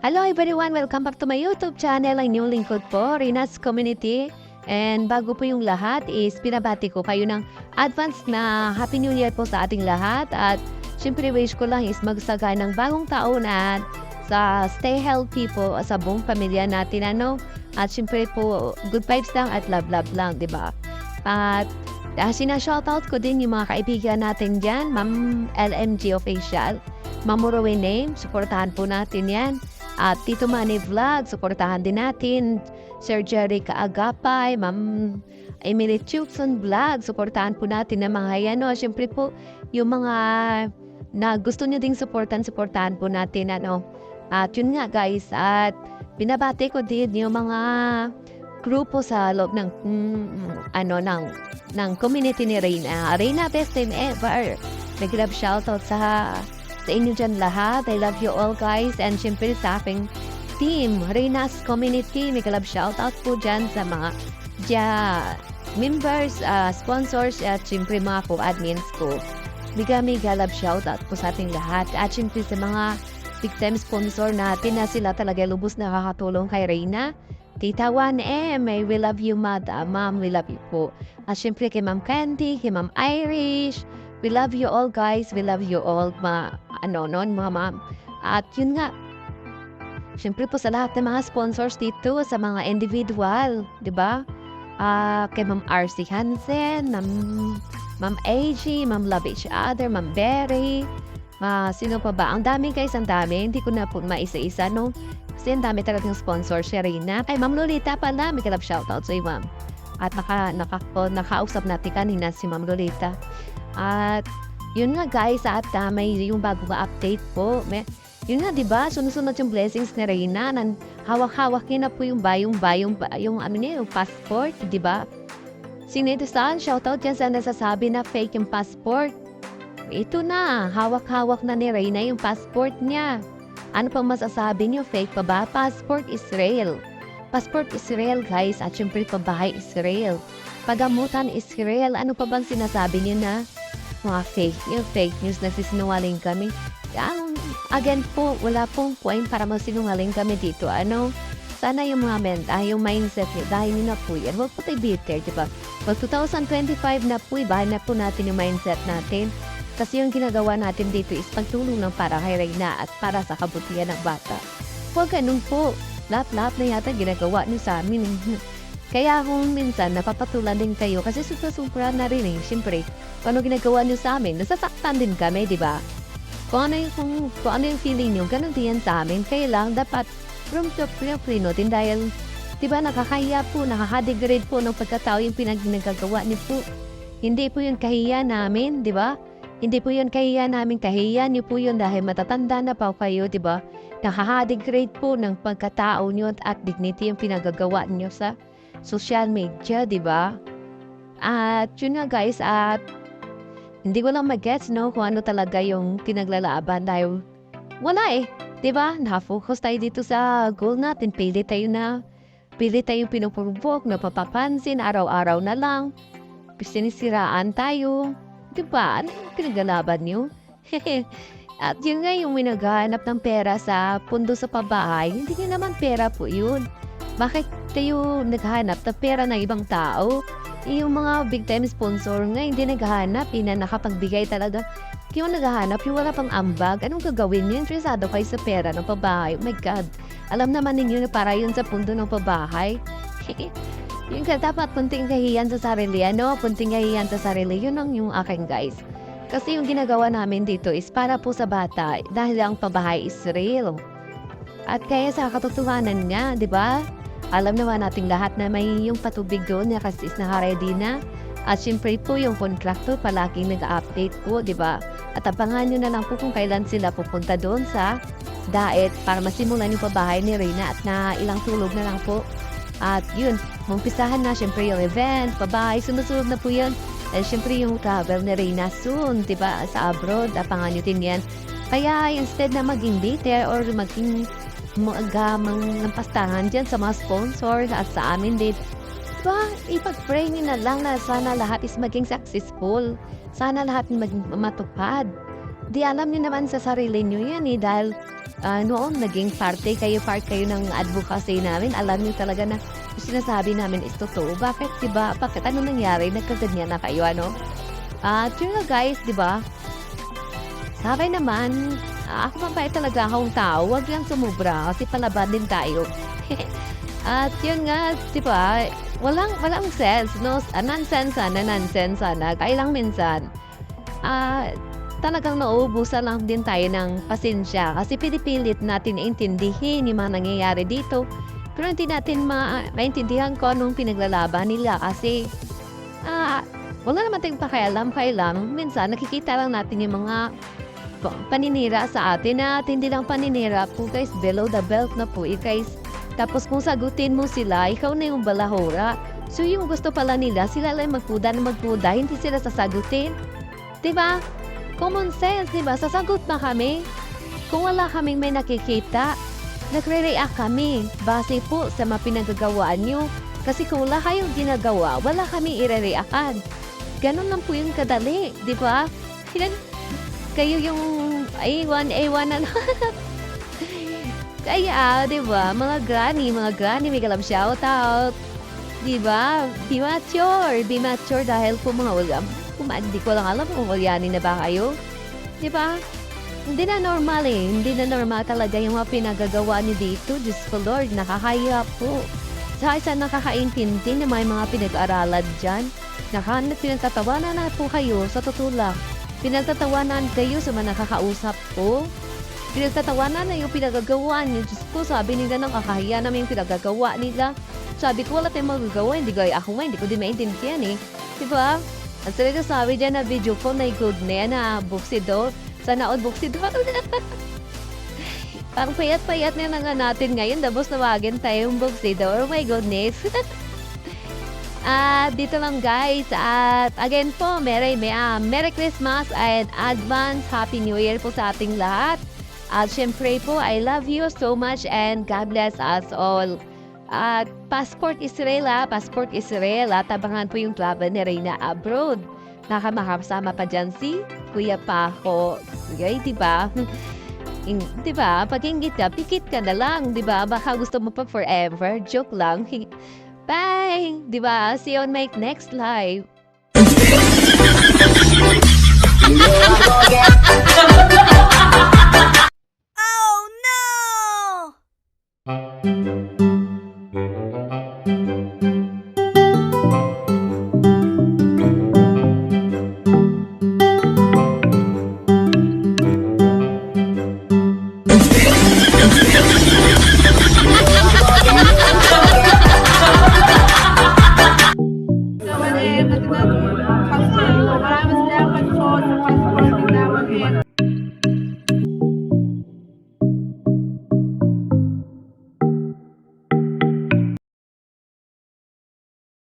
Hello everyone! Welcome back to my YouTube channel, ang inyong lingkod po, Rina's Community. And bago po yung lahat is pinabati ko kayo ng advance na Happy New Year po sa ating lahat. At syempre wish ko lang is magsagay ng bagong taon at sa stay healthy po sa buong pamilya natin. At syempre po good vibes lang at love lang, di ba? At sinashoutout ko din yung mga kaibigan natin dyan, Ma'am LMG Official, Ma'am Murowe Name, supportahan po natin yan. At Tito Manny Vlog, supportahan din natin. Sir Jerry Kaagapay, Ma'am Emily Chukson Vlog, supportahan po natin ng mga yan. Siyempre po, yung mga na gusto nyo ding supportahan po natin. At yun nga guys, at binabati ko din yung mga grupo sa loob ng community ni Reyna. Reyna, best time ever. Nag-love shoutout sa inyo dyan lahat. I love you all guys. And syempre sa aking team, Reyna's Community, nag-love shoutout po dyan sa mga members, sponsors, at syempre mga co-admins ko. Mega love shoutout po sa ating lahat. At syempre sa mga big time sponsor natin na sila talaga lubos nakakatulong kay Reyna. Tita 1M, we love you, Ma'am, we love you po. At syempre kay Ma'am Candy, kay Ma'am Irish, we love you all guys, we love you all, mga ma'am. At yun nga, syempre po sa lahat ng mga sponsors dito, sa mga individual, di ba? Kay Ma'am RC Hansen, Ma'am AG, Ma'am Love Each Other, Ma'am Berry, sino pa ba? Ang dami guys, ang dami. Hindi ko na po maisa-isa, no? Kasi ang dami talagang sponsor si Reyna. Kay Ma'am Lolita pala, may kalab shoutout sa Ma'am. At nakausap natin kanina si Ma'am Lolita. At yun nga guys, at may yung bagong update po. Yun nga, diba? Sunod-sunod yung blessings ni Reyna. Hawak-hawak niya na po yung passport, diba? Sinito saan, shoutout yan sa nasasabi na fake yung passport. Ito na, hawak-hawak na ni Reyna yung passport niya. Ano pang masasabi niyo? Fake pa ba? Passport Israel. Passport Israel guys, at syempre pabahay Israel. Pagamutan Israel, ano pa bang sinasabi niyo na? Mga fake news na sisinungaling kami. Again po, wala pong point para masinungaling kami dito. Sana yung mga yung mindset niyo, dahil nyo na po yan, huwag po tayo bitter, diba? Pag 2025 na po, ibahan na po natin yung mindset natin. Kasi yung ginagawa natin dito is pagtulong ng para kay Reyna at para sa kabutihan ng bata. Huwag ganun po. Lahat na yata ginagawa niyo sa amin. Kaya kung minsan napapatulan din kayo kasi supra na rin Siyempre, kung ano ginagawa niyo sa amin, nasasaktan din kami, di ba? Kung ano yung feeling niyo, ganun din yan sa amin. Kaya lang, dapat room to free din dahil, di ba, nakakahiya po, nakakadegrade po ng pagkatao yung pinagagawa niyo po. Hindi po yun kahiya namin, di ba? Hindi po yun kahiya namin, kahiya niyo po yun dahil matatanda na pa kayo, di ba? Nakaka-degrade po ng pagkatao niyo at dignity yung pinagagawa niyo sa social media, di ba? At yun nga guys, at hindi ko lang mag-gets, kung ano talaga yung pinaglalaban dahil wala di ba? Nakafocus tayo dito sa goal natin, pili tayo pinupurubok, napapapansin, araw-araw na lang, sinisiraan tayo. Diba? Ano yung pinaglalaban nyo? At yun nga yung minaghanap ng pera sa pundo sa pabahay, hindi nyo naman pera po yun. Bakit tayo naghahanap ng pera ng ibang tao? Yung mga big time sponsor nga hindi naghahanap, na nakapagbigay talaga. Yung naghahanap, yung wala pang ambag, anong gagawin nyo? Interesado kayo sa pera ng pabahay? Oh my God! Alam naman ninyo na para yun sa pundo ng pabahay. Yung dapat punting kahiyan sa sarili, punting kahiyan sa sarili, yun ang yung akin guys. Kasi yung ginagawa namin dito is para po sa bata dahil ang pabahay is real. At kaya sa katotohanan nga, di ba? Alam naman nating lahat na may yung patubig doon na kasi is naka-ready na. At syempre po yung contractor palaging nag-update po, di ba? At abangan nyo na lang po kung kailan sila pupunta doon sa daet para masimulan yung pabahay ni Reyna at na ilang tulog na lang po. At yun, mumpisahan na syempre yung event, pabahay, sunod-sunod na po yun. At syempre yung travel ni Reyna soon, diba, sa abroad, abangan nyo din yan. Kaya instead na maging bitter or maging ng pastangan dyan sa mga sponsor at sa amin din, diba, ipag-pray nyo na lang na sana lahat is maging successful. Sana lahat maging matupad. Di alam niyo naman sa sarili niyo yan dahil noon naging part kayo ng advocacy namin. Alam niyo talaga na yung sinasabi namin is totoo. Bakit, di ba? Bakit ano nangyari? Nagkaganyan na kayo, ano? At yun nga guys, di ba? Sabay naman, ako mabait talaga akong tao. Huwag lang sumubra kasi palaban din tayo. At yun nga, di ba? Walang sense, no? Nonsense sana. Kailang minsan. Talagang nauubusan lang din tayo ng pasensya kasi pinipilit natin intindihin yung mga nangyayari dito. Pero hindi natin maintindihan ko anong pinaglalaban nila kasi wala naman tayong pakialam. Minsan nakikita lang natin yung mga paninira sa atin at hindi lang paninira po guys, below the belt na po guys. Tapos kung sagutin mo sila, ikaw na yung balahura. So yung gusto pala nila, sila lang magpuda, hindi sila sasagutin. Diba? Common sense, diba? Sasagot na kami. Kung wala kaming may nakikita, nagre-react kami base po sa mga pinagagawaan nyo. Kasi kung wala kayong ginagawa, wala kami ire-reactan. Ganun lang po yung kadali, diba? Kayo yung A1 na Kaya, diba? Mga granny, may galap shoutout. Diba? Be mature dahil po mga ulam. Hindi ko lang alam kung ulyanin na ba kayo. Diba? Hindi na normal talaga yung mga pinagagawa niyo dito. Diyos ko Lord, nakakaya po. Sa isa nakakaintindi na may mga pinag-aralan dyan. Pinagtatawanan na po kayo sa tutulak. Pinagtatawanan kayo sa mga nakakausap po. Pinagtatawanan na yung pinagagawa niyo. Diyos ko, sabi nila nakakahiya naman yung pinagagawa nila. Sabi ko, wala tayong magagawa. Hindi ko din maintindihan eh. Diba? At talaga sabi dyan na video ko na good na yan na buksidor. Sana all buksidor. Parang payat-payat na nga natin ngayon. Tapos nawagin tayong buksidor. Oh my goodness. At dito lang guys. At again po, Merry Christmas and advance Happy New Year po sa ating lahat. At syempre po, I love you so much and God bless us all. At Passport Israel, tabangan po yung laban ni Reyna abroad. Nakamakasama pa dyan si Kuya Paco. Okay, diba? Diba? Pag ingit ka, pikit ka na lang. Diba? Baka gusto mo pa forever. Joke lang. Bye! Diba? See you on my next live. Oh no! Naman eh,